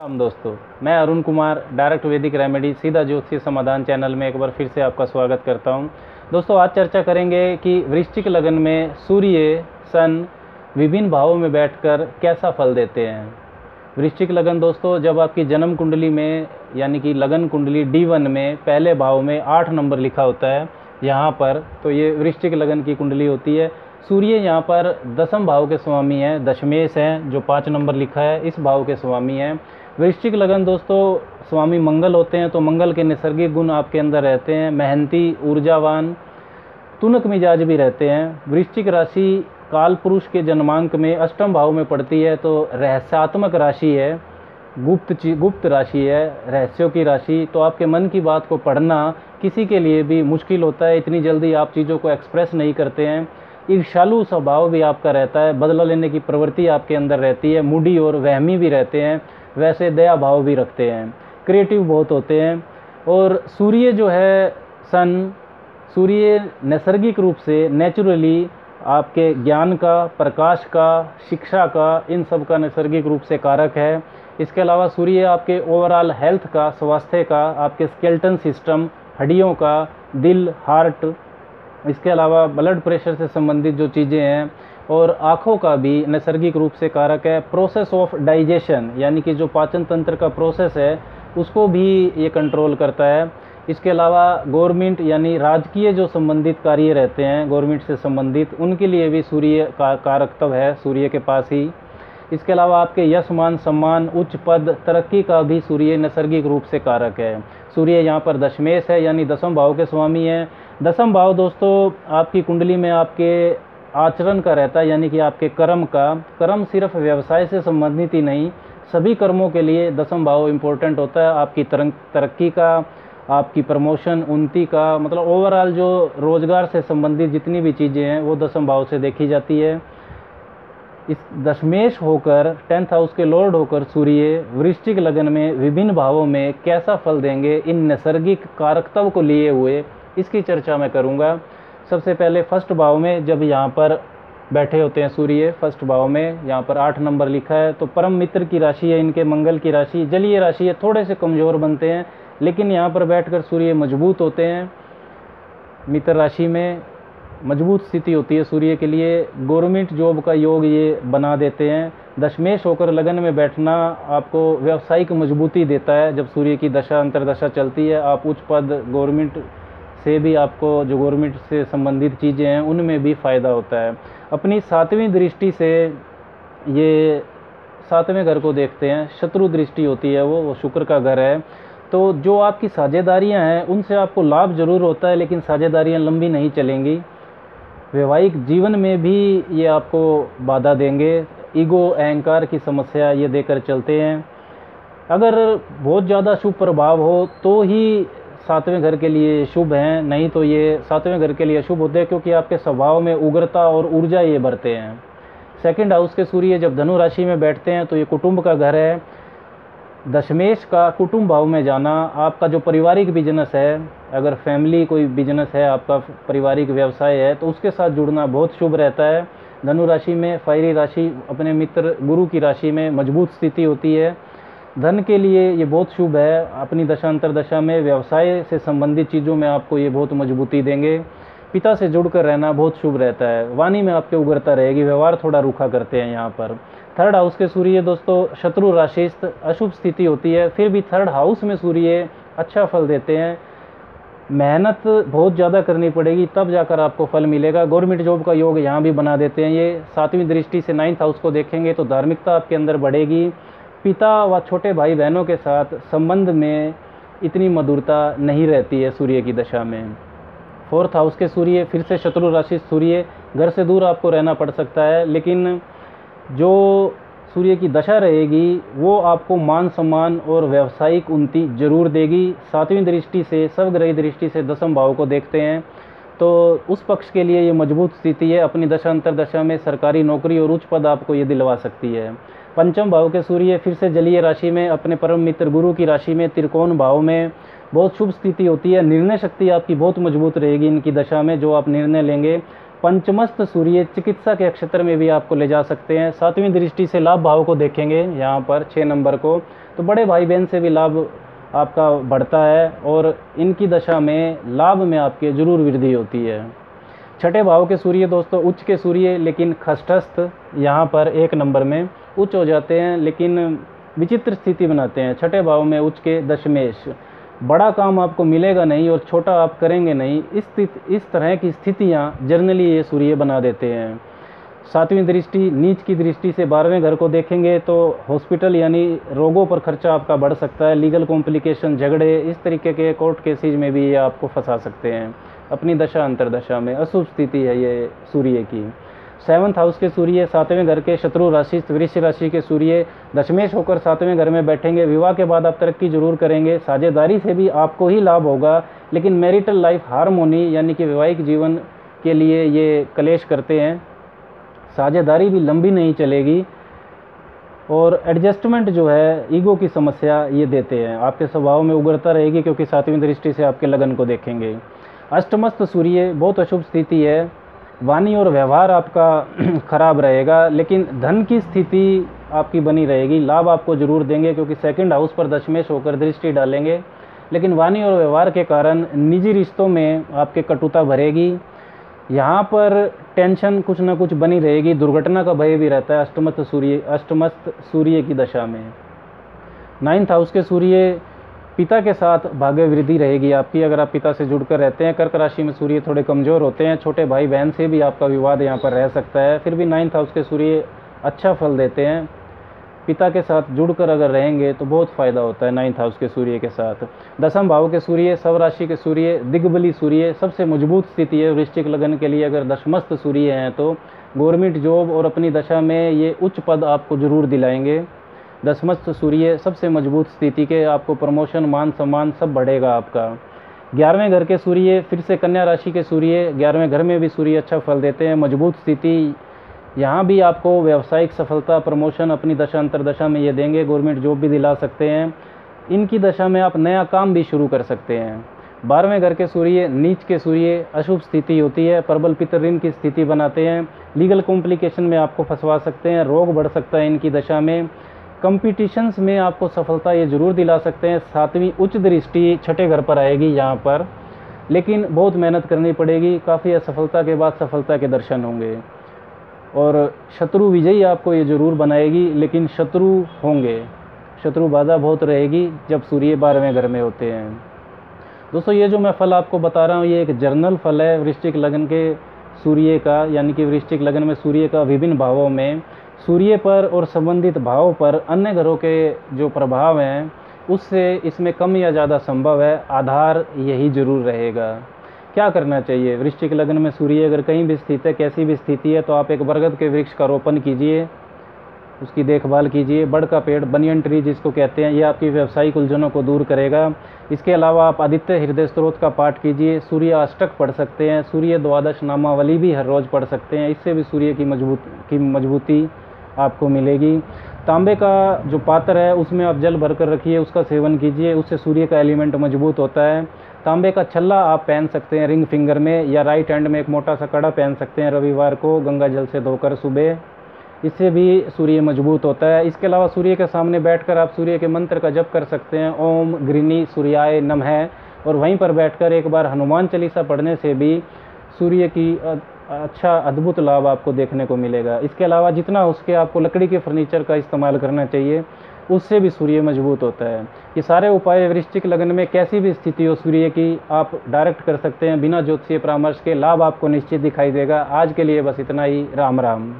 हम दोस्तों, मैं अरुण कुमार डायरेक्ट वैदिक रेमेडी सीधा ज्योतिषी समाधान चैनल में एक बार फिर से आपका स्वागत करता हूं। दोस्तों, आज चर्चा करेंगे कि वृश्चिक लगन में सूर्य सन विभिन्न भावों में बैठकर कैसा फल देते हैं। वृश्चिक लगन दोस्तों, जब आपकी जन्म कुंडली में यानी कि लगन कुंडली D1 में पहले भाव में 8 नंबर लिखा होता है यहाँ पर, तो ये वृश्चिक लगन की कुंडली होती है। सूर्य यहाँ पर दसम भाव के स्वामी हैं, दशमेश हैं, जो 5 नंबर लिखा है इस भाव के स्वामी हैं। वृश्चिक लगन दोस्तों स्वामी मंगल होते हैं, तो मंगल के नैसर्गिक गुण आपके अंदर रहते हैं। मेहनती, ऊर्जावान, तुनक मिजाज भी रहते हैं। वृश्चिक राशि काल पुरुष के जन्मांक में अष्टम भाव में पड़ती है, तो रहस्यात्मक राशि है, गुप्त राशि है, रहस्यों की राशि। तो आपके मन की बात को पढ़ना किसी के लिए भी मुश्किल होता है, इतनी जल्दी आप चीज़ों को एक्सप्रेस नहीं करते हैं। ईर्ष्यालु स्वभाव भी आपका रहता है, बदला लेने की प्रवृत्ति आपके अंदर रहती है। मूडी और वहमी भी रहते हैं, वैसे दया भाव भी रखते हैं, क्रिएटिव बहुत होते हैं। और सूर्य जो है सूर्य नैसर्गिक रूप से नेचुरली आपके ज्ञान का, प्रकाश का, शिक्षा का, इन सब का नैसर्गिक रूप से कारक है। इसके अलावा सूर्य आपके ओवरऑल हेल्थ का, स्वास्थ्य का, आपके स्केलेटन सिस्टम, हड्डियों का, दिल, हार्ट, इसके अलावा ब्लड प्रेशर से संबंधित जो चीज़ें हैं, और आँखों का भी नैसर्गिक रूप से कारक है। प्रोसेस ऑफ डाइजेशन यानी कि जो पाचन तंत्र का प्रोसेस है उसको भी ये कंट्रोल करता है। इसके अलावा गवर्नमेंट यानी राजकीय जो संबंधित कार्य रहते हैं गवर्नमेंट से संबंधित, उनके लिए भी सूर्य का कारकत्व है, सूर्य के पास ही। इसके अलावा आपके यश, मान, सम्मान, उच्च पद, तरक्की का भी सूर्य नैसर्गिक रूप से कारक है। सूर्य यहाँ पर दशमेश है यानी दसम भाव के स्वामी हैं। दसम भाव दोस्तों आपकी कुंडली में आपके आचरण का रहता है, यानी कि आपके कर्म का। कर्म सिर्फ व्यवसाय से संबंधित ही नहीं, सभी कर्मों के लिए दसम भाव इम्पोर्टेंट होता है। आपकी तरक्की का, आपकी प्रमोशन, उन्नति का, मतलब ओवरऑल जो रोजगार से संबंधित जितनी भी चीज़ें हैं वो दसम भाव से देखी जाती है। इस दशमेश होकर 10th हाउस के लॉर्ड होकर सूर्य वृश्चिक लगन में विभिन्न भावों में कैसा फल देंगे इन नैसर्गिक कारकत्व को लिए हुए, इसकी चर्चा मैं करूंगा। सबसे पहले फर्स्ट भाव में जब यहाँ पर बैठे होते हैं सूर्य, फर्स्ट भाव में यहाँ पर 8 नंबर लिखा है, तो परम मित्र की राशि है इनके, मंगल की राशि, जलीय राशि है, थोड़े से कमज़ोर बनते हैं, लेकिन यहाँ पर बैठकर सूर्य मजबूत होते हैं। मित्र राशि में मजबूत स्थिति होती है सूर्य के लिए। गवर्नमेंट जॉब का योग ये बना देते हैं। दशमेश होकर लगन में बैठना आपको व्यावसायिक मजबूती देता है। जब सूर्य की दशा अंतर्दशा चलती है, आप उच्च पद, गवर्नमेंट से भी, आपको जो गवर्नमेंट से संबंधित चीज़ें हैं उनमें भी फ़ायदा होता है। अपनी 7वीं दृष्टि से ये 7वें घर को देखते हैं, शत्रु दृष्टि होती है, वो शुक्र का घर है। तो जो आपकी साझेदारियां हैं उनसे आपको लाभ जरूर होता है, लेकिन साझेदारियां लंबी नहीं चलेंगी। वैवाहिक जीवन में भी ये आपको बाधा देंगे। ईगो, अहंकार की समस्या ये देकर चलते हैं। अगर बहुत ज़्यादा शुभ प्रभाव हो तो ही 7वें घर के लिए शुभ हैं, नहीं तो ये 7वें घर के लिए अशुभ होते हैं, क्योंकि आपके स्वभाव में उग्रता और ऊर्जा ये भरते हैं। 2nd हाउस के सूर्य जब धनु राशि में बैठते हैं तो ये कुटुंब का घर है। दशमेश का कुटुंब भाव में जाना, आपका जो पारिवारिक बिजनेस है, अगर फैमिली कोई बिजनेस है, आपका पारिवारिक व्यवसाय है, तो उसके साथ जुड़ना बहुत शुभ रहता है। धनु राशि में फायरी राशि, अपने मित्र गुरु की राशि में मजबूत स्थिति होती है। धन के लिए ये बहुत शुभ है। अपनी दशा अंतर्दशा में व्यवसाय से संबंधित चीज़ों में आपको ये बहुत मजबूती देंगे। पिता से जुड़कर रहना बहुत शुभ रहता है। वाणी में आपके उग्रता रहेगी, व्यवहार थोड़ा रूखा करते हैं यहाँ पर। 3rd हाउस के सूर्य दोस्तों शत्रु राशिस्थ, अशुभ स्थिति होती है, फिर भी 3rd हाउस में सूर्य अच्छा फल देते हैं। मेहनत बहुत ज़्यादा करनी पड़ेगी, तब जाकर आपको फल मिलेगा। गवर्नमेंट जॉब का योग यहाँ भी बना देते हैं। ये 7वीं दृष्टि से 9th हाउस को देखेंगे तो धार्मिकता आपके अंदर बढ़ेगी। पिता व छोटे भाई बहनों के साथ संबंध में इतनी मधुरता नहीं रहती है सूर्य की दशा में। 4th हाउस के सूर्य फिर से शत्रु राशि सूर्य, घर से दूर आपको रहना पड़ सकता है, लेकिन जो सूर्य की दशा रहेगी वो आपको मान, सम्मान और व्यावसायिक उन्नति जरूर देगी। 7वीं दृष्टि से, सर्वग्रही दृष्टि से दसम भाव को देखते हैं, तो उस पक्ष के लिए ये मजबूत स्थिति है। अपनी दशा अंतर्दशा में सरकारी नौकरी और उच्च पद आपको ये दिलवा सकती है। 5म भाव के सूर्य फिर से जलीय राशि में, अपने परम मित्र गुरु की राशि में, त्रिकोण भाव में बहुत शुभ स्थिति होती है। निर्णय शक्ति आपकी बहुत मजबूत रहेगी इनकी दशा में, जो आप निर्णय लेंगे। पंचमस्त सूर्य चिकित्सा के क्षेत्र में भी आपको ले जा सकते हैं। 7वीं दृष्टि से लाभ भाव को देखेंगे यहाँ पर 6 नंबर को, तो बड़े भाई बहन से भी लाभ आपका बढ़ता है और इनकी दशा में लाभ में आपके जरूर वृद्धि होती है। छठे भाव के सूर्य दोस्तों उच्च के सूर्य लेकिन खष्टस्थ यहाँ पर 1 नंबर में उच्च हो जाते हैं, लेकिन विचित्र स्थिति बनाते हैं। छठे भाव में उच्च के दशमेश, बड़ा काम आपको मिलेगा नहीं और छोटा आप करेंगे नहीं, इस तरह की स्थितियाँ जनरली ये सूर्य बना देते हैं। 7वीं दृष्टि नीच की दृष्टि से 12वें घर को देखेंगे तो हॉस्पिटल यानी रोगों पर खर्चा आपका बढ़ सकता है। लीगल कॉम्प्लिकेशन, झगड़े, इस तरीके के कोर्ट केसेज में भी ये आपको फंसा सकते हैं अपनी दशा अंतरदशा में। अशुभ स्थिति है ये सूर्य की। 7th हाउस के सूर्य 7वें घर के शत्रु राशि वृश्चिक राशि के सूर्य दशमेश होकर 7वें घर में बैठेंगे। विवाह के बाद आप तरक्की जरूर करेंगे, साझेदारी से भी आपको ही लाभ होगा, लेकिन मैरिटल लाइफ हार्मोनी यानी कि वैवाहिक जीवन के लिए ये कलेश करते हैं। साझेदारी भी लंबी नहीं चलेगी और एडजस्टमेंट जो है ईगो की समस्या ये देते हैं। आपके स्वभाव में उग्रता रहेगी क्योंकि 7वीं दृष्टि से आपके लगन को देखेंगे। अष्टमस्थ सूर्य बहुत अशुभ स्थिति है। वाणी और व्यवहार आपका खराब रहेगा, लेकिन धन की स्थिति आपकी बनी रहेगी। लाभ आपको जरूर देंगे क्योंकि 2nd हाउस पर दशमेश होकर दृष्टि डालेंगे, लेकिन वाणी और व्यवहार के कारण निजी रिश्तों में आपके कटुता भरेगी। यहाँ पर टेंशन कुछ ना कुछ बनी रहेगी, दुर्घटना का भय भी रहता है अष्टमस्थ सूर्य की दशा में। 9th हाउस के सूर्य पिता के साथ भाग्य वृद्धि रहेगी आपकी, अगर आप पिता से जुड़कर रहते हैं। कर्क राशि में सूर्य थोड़े कमज़ोर होते हैं, छोटे भाई बहन से भी आपका विवाद यहाँ पर रह सकता है। फिर भी 9th हाउस के सूर्य अच्छा फल देते हैं। पिता के साथ जुड़कर अगर रहेंगे तो बहुत फ़ायदा होता है 9th हाउस के सूर्य के साथ। 10th भाव के सूर्य सब राशि के सूर्य दिग्बली सूर्य सबसे मजबूत स्थिति है वृश्चिक लगन के लिए। अगर दशमस्थ सूर्य हैं तो गवर्नमेंट जॉब और अपनी दशा में ये उच्च पद आपको जरूर दिलाएंगे। दशमस्थ सूर्य सबसे मजबूत स्थिति के, आपको प्रमोशन, मान सम्मान सब बढ़ेगा आपका। 11वें घर के सूर्य फिर से कन्या राशि के सूर्य 11वें घर में भी सूर्य अच्छा फल देते हैं। मजबूत स्थिति, यहाँ भी आपको व्यावसायिक सफलता, प्रमोशन अपनी दशा अंतरदशा में ये देंगे। गवर्नमेंट जॉब भी दिला सकते हैं। इनकी दशा में आप नया काम भी शुरू कर सकते हैं। 12वें घर के सूर्य नीच के सूर्य अशुभ स्थिति होती है, प्रबल पितर ऋण की स्थिति बनाते हैं। लीगल कॉम्प्लिकेशन में आपको फंसवा सकते हैं, रोग बढ़ सकता है इनकी दशा में। कंपटीशंस में आपको सफलता ये जरूर दिला सकते हैं। 7वीं उच्च दृष्टि छठे घर पर आएगी यहाँ पर, लेकिन बहुत मेहनत करनी पड़ेगी। काफ़ी असफलता के बाद सफलता के दर्शन होंगे और शत्रु विजयी आपको ये जरूर बनाएगी, लेकिन शत्रु होंगे, शत्रु बाधा बहुत रहेगी जब सूर्य 12वें घर में होते हैं। दोस्तों ये जो मैं फल आपको बता रहा हूँ ये एक जर्नल फल है वृश्चिक लगन के सूर्य का, यानी कि वृश्चिक लगन में सूर्य का विभिन्न भावों में सूर्य पर और संबंधित भाव पर अन्य ग्रहों के जो प्रभाव हैं उससे इसमें कम या ज़्यादा संभव है। आधार यही जरूर रहेगा। क्या करना चाहिए? वृश्चिक लगन में सूर्य अगर कहीं भी स्थित है, कैसी भी स्थिति है, तो आप एक बरगद के वृक्ष का रोपण कीजिए, उसकी देखभाल कीजिए। बड़ का पेड़, बनियन ट्री जिसको कहते हैं, ये आपकी व्यावसायिक उलझनों को दूर करेगा। इसके अलावा आप आदित्य हृदय स्तोत्र का पाठ कीजिए, सूर्य अष्टक पढ़ सकते हैं, सूर्य द्वादश नामावली भी हर रोज़ पढ़ सकते हैं। इससे भी सूर्य की मजबूती आपको मिलेगी। तांबे का जो पात्र है उसमें आप जल भरकर रखिए, उसका सेवन कीजिए, उससे सूर्य का एलिमेंट मजबूत होता है। तांबे का छल्ला आप पहन सकते हैं रिंग फिंगर में, या राइट हैंड में एक मोटा सा कड़ा पहन सकते हैं रविवार को गंगा जल से धोकर सुबह, इससे भी सूर्य मजबूत होता है। इसके अलावा सूर्य के सामने बैठकर आप सूर्य के मंत्र का जप कर सकते हैं, ओम गृणी सूर्याय नमः, और वहीं पर बैठकर एक बार हनुमान चालीसा पढ़ने से भी सूर्य की अच्छा अद्भुत लाभ आपको देखने को मिलेगा। इसके अलावा जितना हो सके आपको लकड़ी के फर्नीचर का इस्तेमाल करना चाहिए, उससे भी सूर्य मजबूत होता है। ये सारे उपाय वृश्चिक लगन में कैसी भी स्थिति हो सूर्य की आप डायरेक्ट कर सकते हैं बिना ज्योतिषीय परामर्श के। लाभ आपको निश्चित दिखाई देगा। आज के लिए बस इतना ही। राम राम।